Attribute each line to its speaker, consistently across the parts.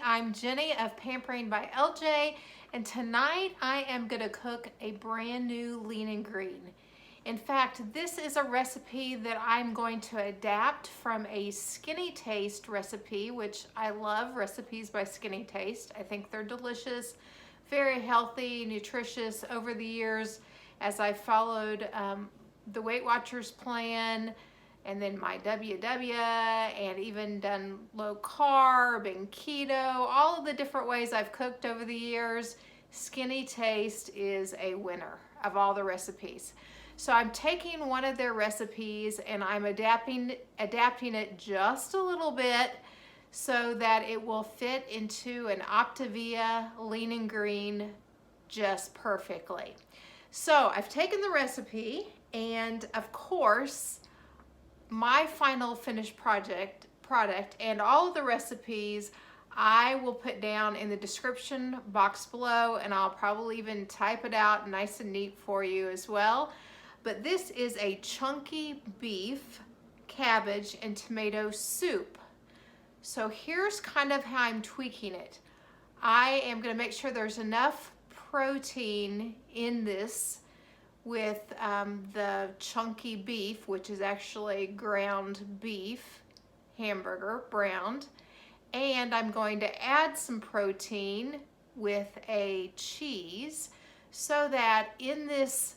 Speaker 1: I'm Jenny of Pampering by LJ, and tonight I am going to cook a brand new lean and green. In fact, this is a recipe that I'm going to adapt from a Skinny Taste recipe, which I love recipes by Skinny Taste. I think they're delicious, very healthy, nutritious. Over the years, as I followed the Weight Watchers plan, and then my WW, and even done low carb and keto, all of the different ways I've cooked over the years, Skinny Taste is a winner of all the recipes. So I'm taking one of their recipes and I'm adapting it just a little bit so that it will fit into an Optavia lean and green just perfectly. So I've taken the recipe, and of course, my final finished product and all of the recipes I will put down in the description box below, and I'll probably even type it out nice and neat for you as well. But this is a chunky beef, cabbage, and tomato soup. So here's kind of how I'm tweaking it. I am going to make sure there's enough protein in this with the chunky beef, which is actually ground beef hamburger, browned. And I'm going to add some protein with a cheese so that in this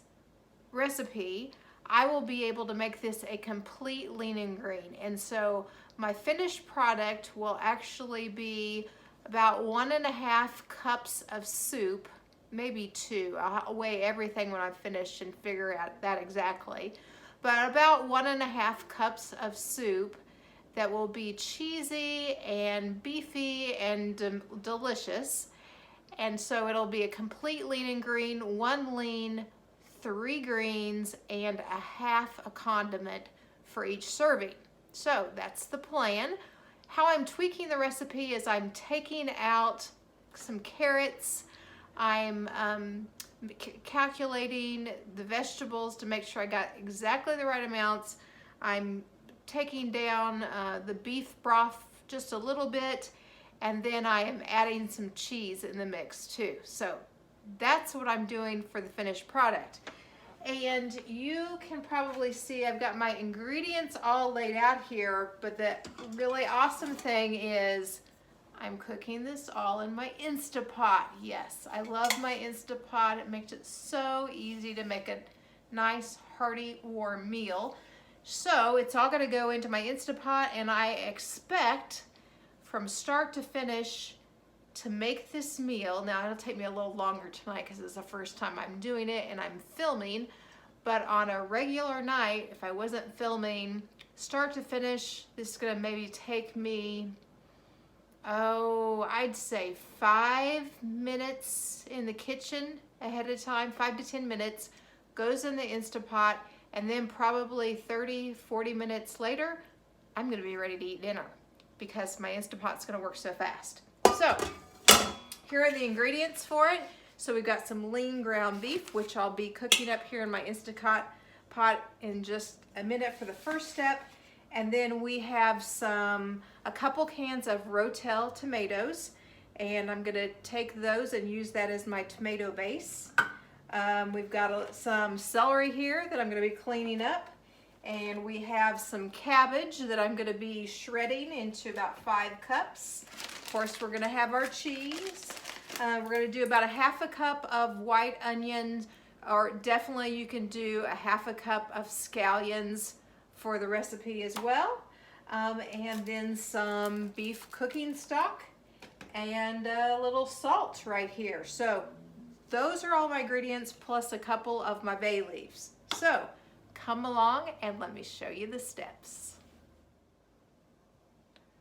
Speaker 1: recipe, I will be able to make this a complete lean and green. And so my finished product will actually be about 1.5 cups of soup, maybe 2. I'll weigh everything when I'm finished and figure out that exactly. But about 1.5 cups of soup that will be cheesy and beefy and delicious. And so it'll be a complete lean and green, 1 lean, 3 greens, and 1/2 a condiment for each serving. So that's the plan. How I'm tweaking the recipe is I'm taking out some carrots. I'm calculating the vegetables to make sure I got exactly the right amounts. I'm taking down the beef broth just a little bit, and then I am adding some cheese in the mix too. So that's what I'm doing for the finished product. And you can probably see I've got my ingredients all laid out here, but the really awesome thing is I'm cooking this all in my Instapot. Yes, I love my Instapot. It makes it so easy to make a nice, hearty, warm meal. So it's all gonna go into my Instapot, and I expect from start to finish to make this meal. Now it'll take me a little longer tonight because it's the first time I'm doing it and I'm filming, but on a regular night, if I wasn't filming, start to finish, this is gonna maybe take me, I'd say 5 minutes in the kitchen ahead of time, 5 to 10 minutes, goes in the Instapot, and then probably 30, 40 minutes later, I'm gonna be ready to eat dinner because my Instapot's gonna work so fast. So, here are the ingredients for it. So we've got some lean ground beef, which I'll be cooking up here in my Instapot in just a minute for the first step. And then we have a couple cans of rotel tomatoes, and I'm gonna take those and use that as my tomato base. We've got some celery here that I'm gonna be cleaning up, and we have some cabbage that I'm gonna be shredding into about 5 cups. Of course, we're gonna have our cheese. We're gonna do about 1/2 cup of white onions, or definitely you can do 1/2 cup of scallions for the recipe as well. And then some beef cooking stock and a little salt right here. So those are all my ingredients, plus a couple of my bay leaves. So come along and let me show you the steps.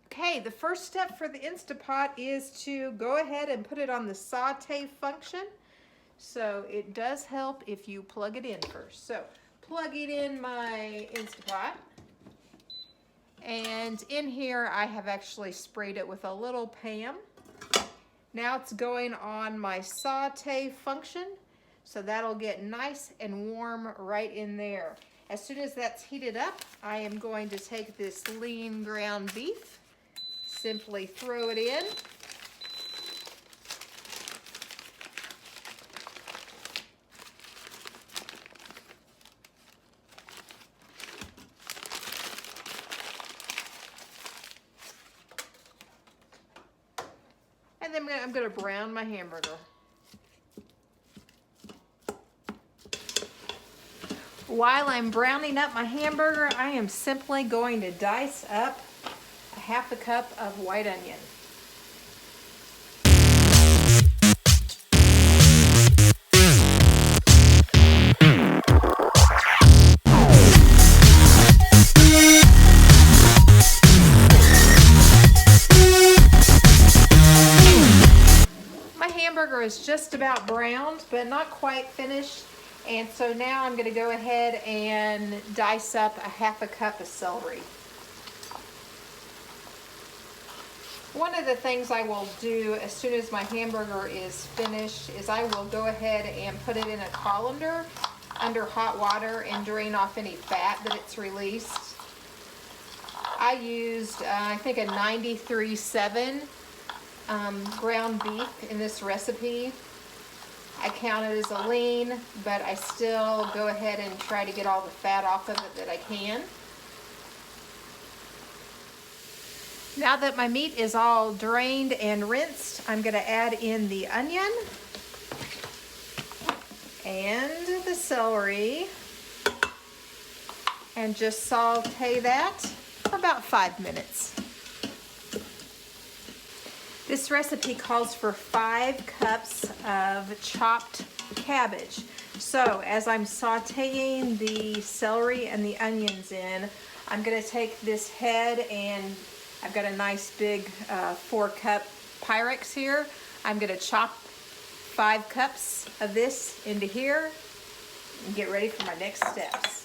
Speaker 1: Okay, the first step for the Instapot is to go ahead and put it on the saute function. So it does help if you plug it in first. So plugging in my Instapot. And in here I have actually sprayed it with a little Pam. Now it's going on my saute function, so that'll get nice and warm right in there. As soon as that's heated up, I am going to take this lean ground beef, simply throw it in, And then I'm gonna brown my hamburger. While I'm browning up my hamburger, I am simply going to dice up a half a cup of white onion. Hamburger is just about browned, but not quite finished. And so now I'm going to go ahead and dice up a half a cup of celery. One of the things I will do as soon as my hamburger is finished is I will go ahead and put it in a colander under hot water and drain off any fat that it's released. I used, I think, a 93.7 ground beef in this recipe. I count it as a lean, but I still go ahead and try to get all the fat off of it that I can. Now that my meat is all drained and rinsed, I'm going to add in the onion and the celery and just saute that for about 5 minutes. This recipe calls for 5 cups of chopped cabbage. So as I'm sauteing the celery and the onions in, I'm going to take this head, and I've got a nice big 4-cup Pyrex here. I'm going to chop 5 cups of this into here and get ready for my next steps.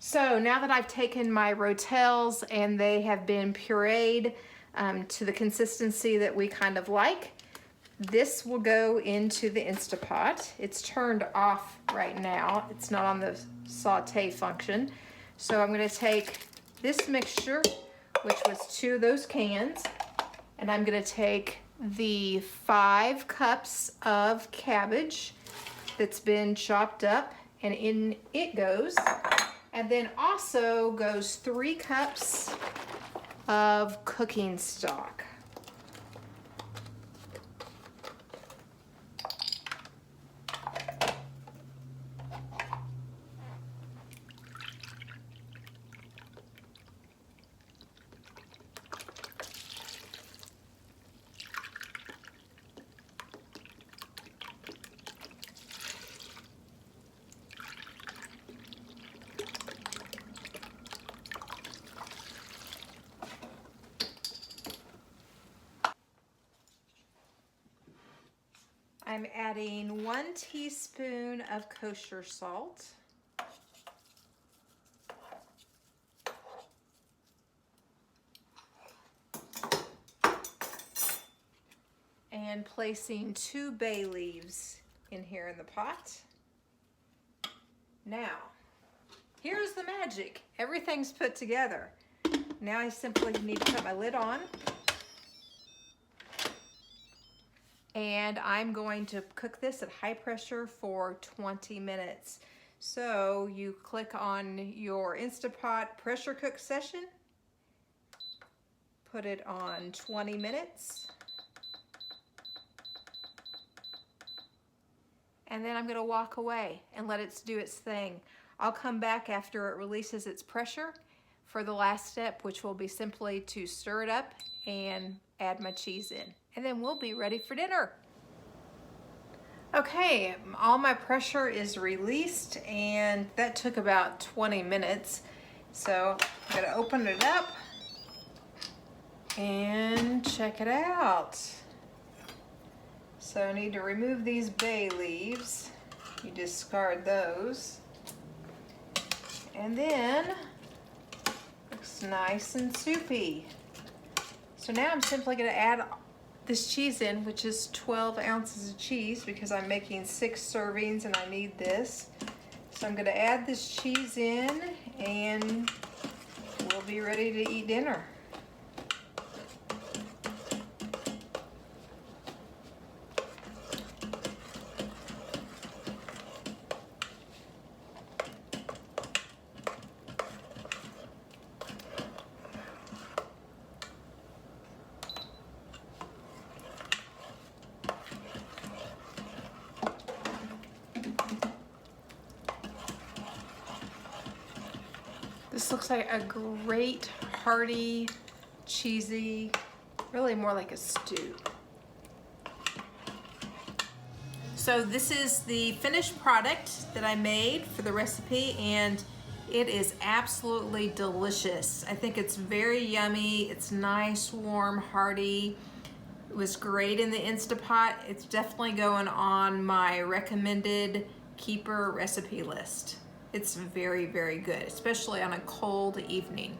Speaker 1: So now that I've taken my rotels and they have been pureed to the consistency that we kind of like, this will go into the Instapot. It's turned off right now. It's not on the saute function. So I'm going to take this mixture, which was 2 of those cans, and I'm going to take the 5 cups of cabbage that's been chopped up, and in it goes. And then also goes 3 cups of cooking stock. I'm adding 1 teaspoon of kosher salt. And placing 2 bay leaves in here in the pot. Now, here's the magic. Everything's put together. Now I simply need to put my lid on. And I'm going to cook this at high pressure for 20 minutes. So you click on your Instapot pressure cook session, put it on 20 minutes, and then I'm going to walk away and let it do its thing. I'll come back after it releases its pressure for the last step, which will be simply to stir it up and add my cheese in. And then we'll be ready for dinner. Okay, all my pressure is released, and that took about 20 minutes. So I'm gonna open it up and check it out. So I need to remove these bay leaves. You discard those. And then, looks nice and soupy. So now I'm simply gonna add this cheese in, which is 12 ounces of cheese because I'm making 6 servings and I need this. So I'm gonna add this cheese in and we'll be ready to eat dinner. This looks like a great, hearty, cheesy, really more like a stew. So this is the finished product that I made for the recipe, and it is absolutely delicious. I think it's very yummy. It's nice, warm, hearty. It was great in the Instapot. It's definitely going on my recommended keeper recipe list. It's very, very good, especially on a cold evening.